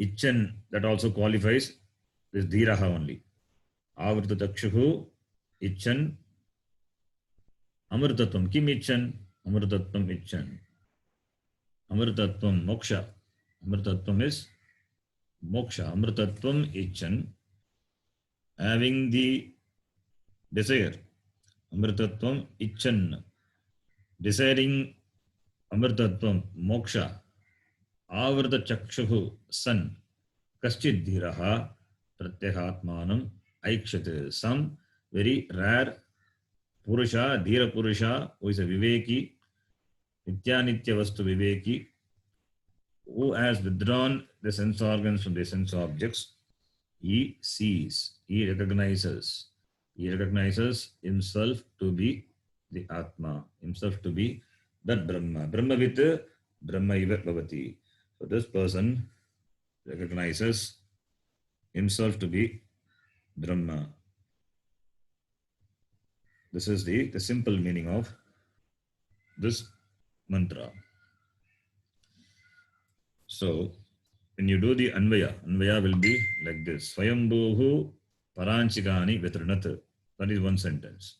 Ichan, that also qualifies this dhiraha only. Avrita takshuhu, ichan, amrtatvam. Kim ichan? Amrtatvam ichan. Amrtatvam, moksha. Amrtatvam is moksha. Amrtatvam ichan, having the desire. Amrtatvam ichan, desiring amrtatvam, moksha. Avrita chakshuhu, sun. Kaschid dhiraha, pratyahatmanam, aikshat. Some very rare Purusha, Dhira Purusha, who is a Viveki, Nityanitya Vastu Viveki, who has withdrawn the sense organs from the sense objects, he sees, he recognizes himself to be the Atma, himself to be that Brahma. Brahmavit, Brahmaiva Bhavati. So this person recognizes himself to be Brahma. This is the simple meaning of this mantra. So, when you do the Anvaya will be like this. Swayambhuhu paranchikani vitranat. That is one sentence.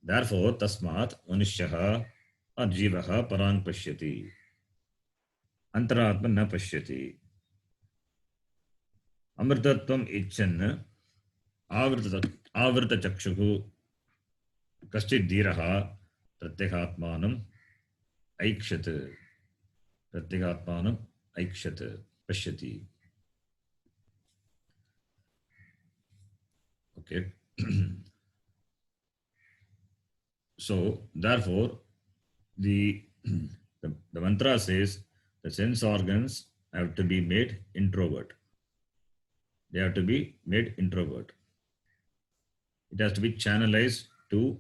Therefore, tasmat manushyaha or jivaha parang pashyati. Antaratma na pashyati. Amrtatvam ichan avrita chakshuhu kaschid dhiraha pratyekhatmanam aikshat. Pratyekhatmanam aikshat pashyati. Okay. So, therefore, the mantra says the sense organs have to be made introvert. They have to be made introvert. It has to be channelized to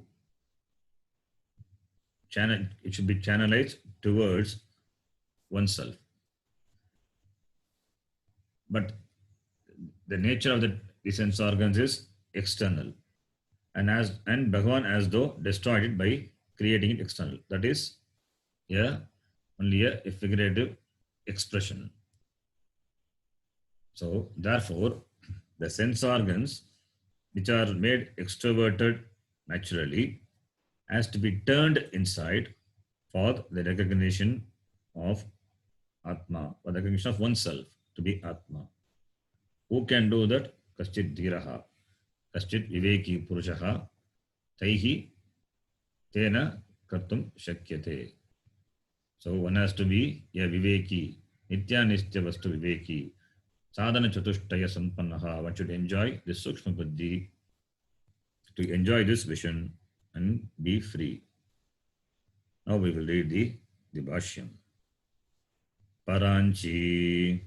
it should be channelized towards oneself. But the nature of the sense organs is external. And Bhagavan as though destroyed it by creating it external. That is only a figurative expression. So therefore, the sense organs which are made extroverted naturally has to be turned inside for the recognition of Atma, for the recognition of oneself to be Atma. Who can do that? Kaschid dhiraha, kaschid viveki purushaha, taihi tena kartum shakyate. So one has to be a viveki, nityanistya vastu viveki, sadhana chatushtaya sampannaha. One should enjoy this sukshma buddhi, to enjoy this vision and be free. Now we will read the Bhashyam. Paranchi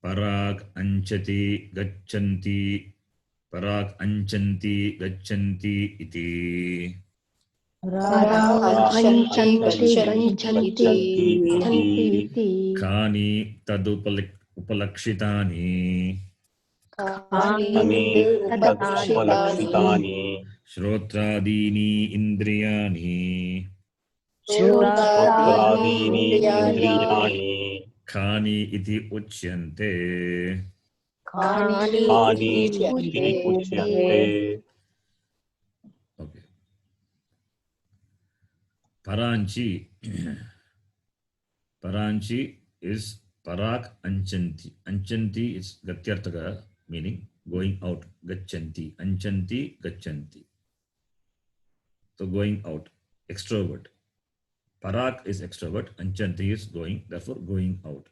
Parag Anchati Gachanti iti. Kani tadupalakshitani Shrotradini indriyani Kani iti uchyante. Okay. Paranchi is Parak Anchanti. Anchanti is Gatyartaka, meaning going out. Gachanti. Anchanti, Gachanti. So going out. Extrovert. Parak is extrovert. Anchanti is going. Therefore, going out.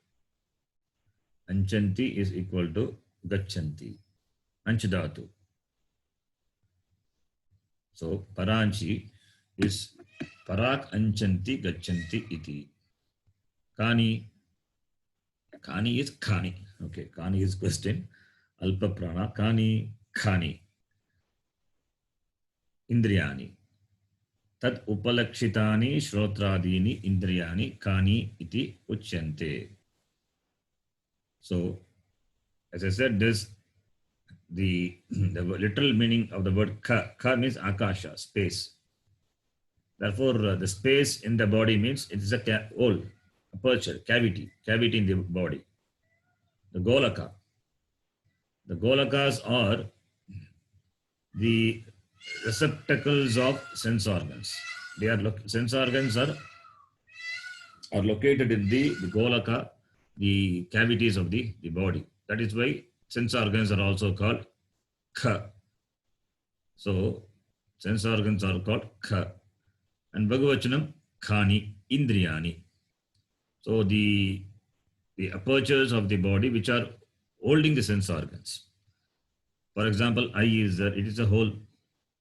Anchanti is equal to Gachanti. Anchadatu. So, Paranchi is Parak Anchanti Gachanti iti. Kani is Kani. Okay, Kani is question. Alpa prana. Kani. Indriyani. Tat upalakshitani shrotradini indriyani kani iti uchyante. So, as I said, the literal meaning of the word ka means akasha, space. Therefore, the space in the body means it is a hole. aperture, cavity in the body. The golaka. The golakas are the receptacles of sense organs. They are sense organs are located in the golaka, the cavities of the body. That is why sense organs are also called kha. So sense organs are called kha. And Bhagavachanam khani, indriyani. So the apertures of the body which are holding the sense organs. For example, eye is there, it is a hole,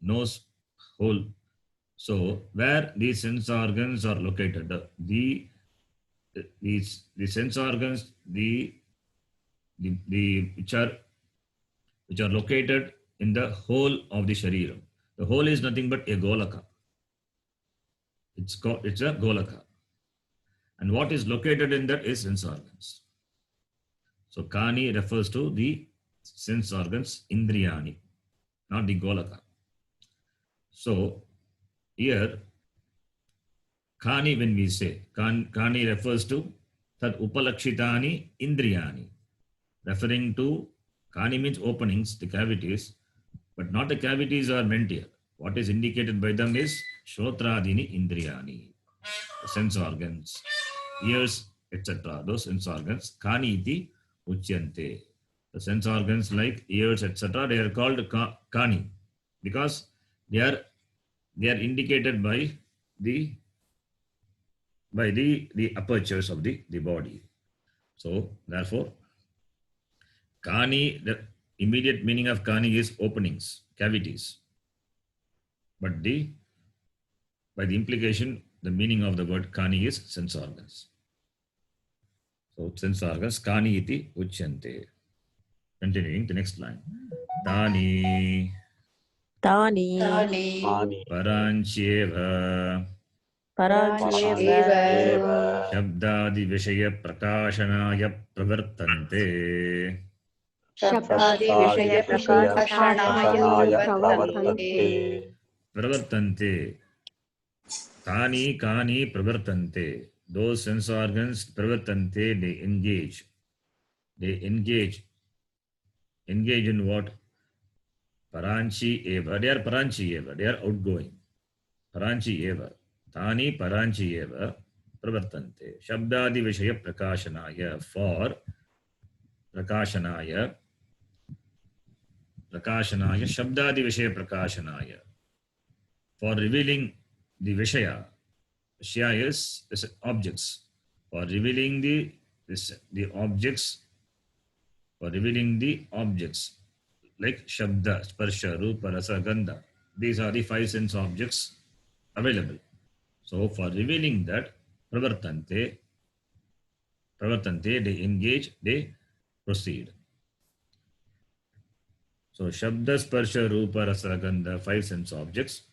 nose, hole. So where these sense organs are located, the sense organs, which are located in the whole of the shariram. The whole is nothing but a golaka. It's a golaka. And what is located in that is sense organs. So kani refers to the sense organs, indriyani, not the golaka. So here, kani, when we say, kani refers to that upalakshitani indriyani, referring to kani means openings, the cavities, but not the cavities are meant here. What is indicated by them is shrotradini indriyani, the sense organs, ears, etc. Those sense organs, kani iti uchyante. The sense organs like ears, etc., they are called kani because they are indicated by the apertures of the body. So therefore, kani, the immediate meaning of kani is openings, cavities. But by the implication, the meaning of the word kani is sense organs. So sense organs, kani iti uchyante. Continuing the next line. Tani parancheva shabdadi vishaya prakashanaya pravartante. Pravartante. Kani pravartante. Those sense organs pravartante, they engage. Engage in what? Paranchi eva. They are paranchi eva. They are outgoing. Paranchi eva. Tani paranchi eva pravartante. Shabdadi vishaya prakashanaya. For prakashanaya. Shabdadi vishaya prakashanaya. For revealing the vishaya. Vishaya is objects. For revealing the objects. For revealing the objects like Shabda, Sparsha, Rupa, Rasa, Gandha. These are the 5 sense objects available. So for revealing that, pravartante, they engage, they proceed. So Shabda, Sparsha, Rupa, Rasa, Gandha, 5 sense objects.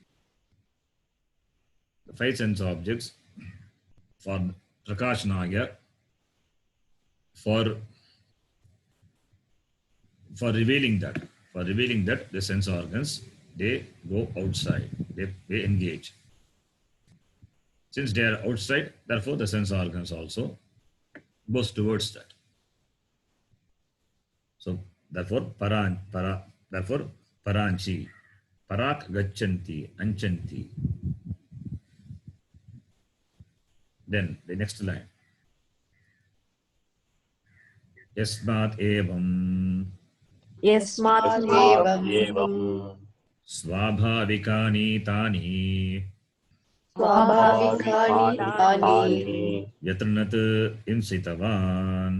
The 5 sense objects for Prakashanaya, for revealing that, the sense organs, they go outside, they engage. Since they are outside, therefore the sense organs also goes towards that. So therefore paranchi, parak gachanti, anchanti. Then the next line. Yasmat evam swabhavikani tani yatranat imsitavan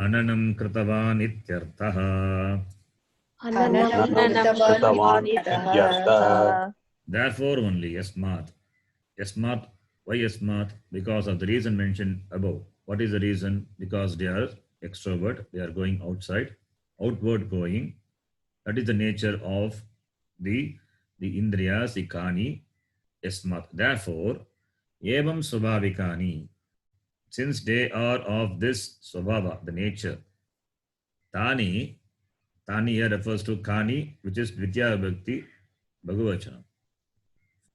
hananam kritavan ityartha. Therefore only yasmat. Why yasmat? Because of the reason mentioned above. What is the reason? Because they are extrovert, they are going outside, outward going. That is the nature of the indriyas, the kani, yasmat. Therefore, evam swabhavikani, since they are of this swabhava, the nature, tani here refers to kani, which is Dvitiya Vibhakti Bhagavachanam.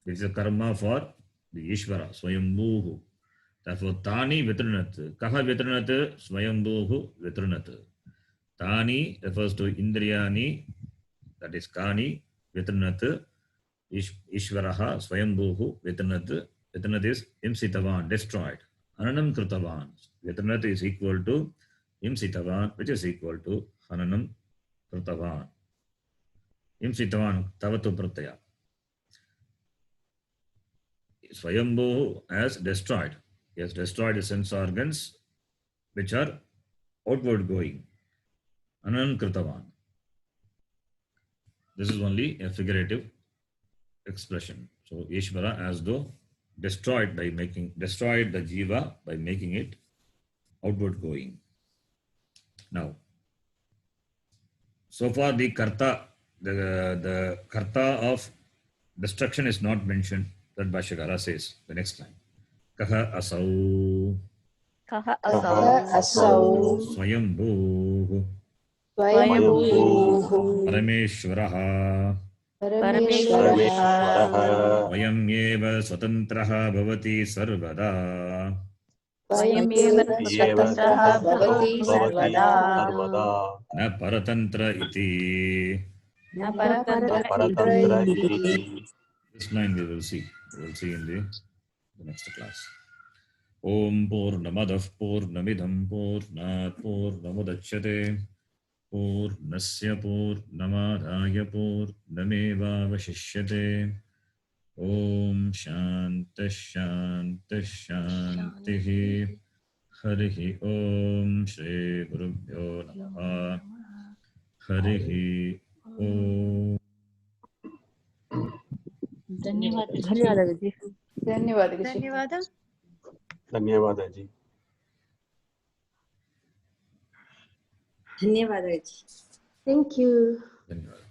This is a karma for the Ishvara, Swayambhuhu. Therefore, Tani Vitranat. Kaha Vitranat, Swayambhuhu Vitranat. Tani refers to Indriyani, that is Kani, Vitranat, Ishvaraha, Swayambhuhu, Vitranat. Vitranat is Imsitavan, destroyed. Hananam Krutavan. Vitranat is equal to Imsitavan, which is equal to Hananam Krutavan. Imsitavan, Tavatu Pratyaya. Swayambhu has destroyed. He has destroyed his sense organs which are outward going. Anan Kritavan. This is only a figurative expression. So Ishvara as though destroyed the jiva by making it outward going. Now, so far the karta, the karta of destruction is not mentioned. That Bhashyakara says the next line. Kaha asau. Kaha asau Swayambhuh. Swayambhuh Parameshwaraha. Parameshwaraha Vayamyeva swatantraha bhavati sarvada. Swayameva swatantraha bhavati sarvada Na paratantra iti. na paratantra iti. This line we will see. We will see in the next class. Om Purnamadah Purnamidam Purnat Purnamudachyate Purnasya Purnamadhaya Purnameva Vashishyate. Om Shanti Shanti Shanti. Harihi Om Shri Gurubhyo Namaha. Harihi Om. धन्यवाद जी. धन्यवाद जी. Thank you. Dhanyawad.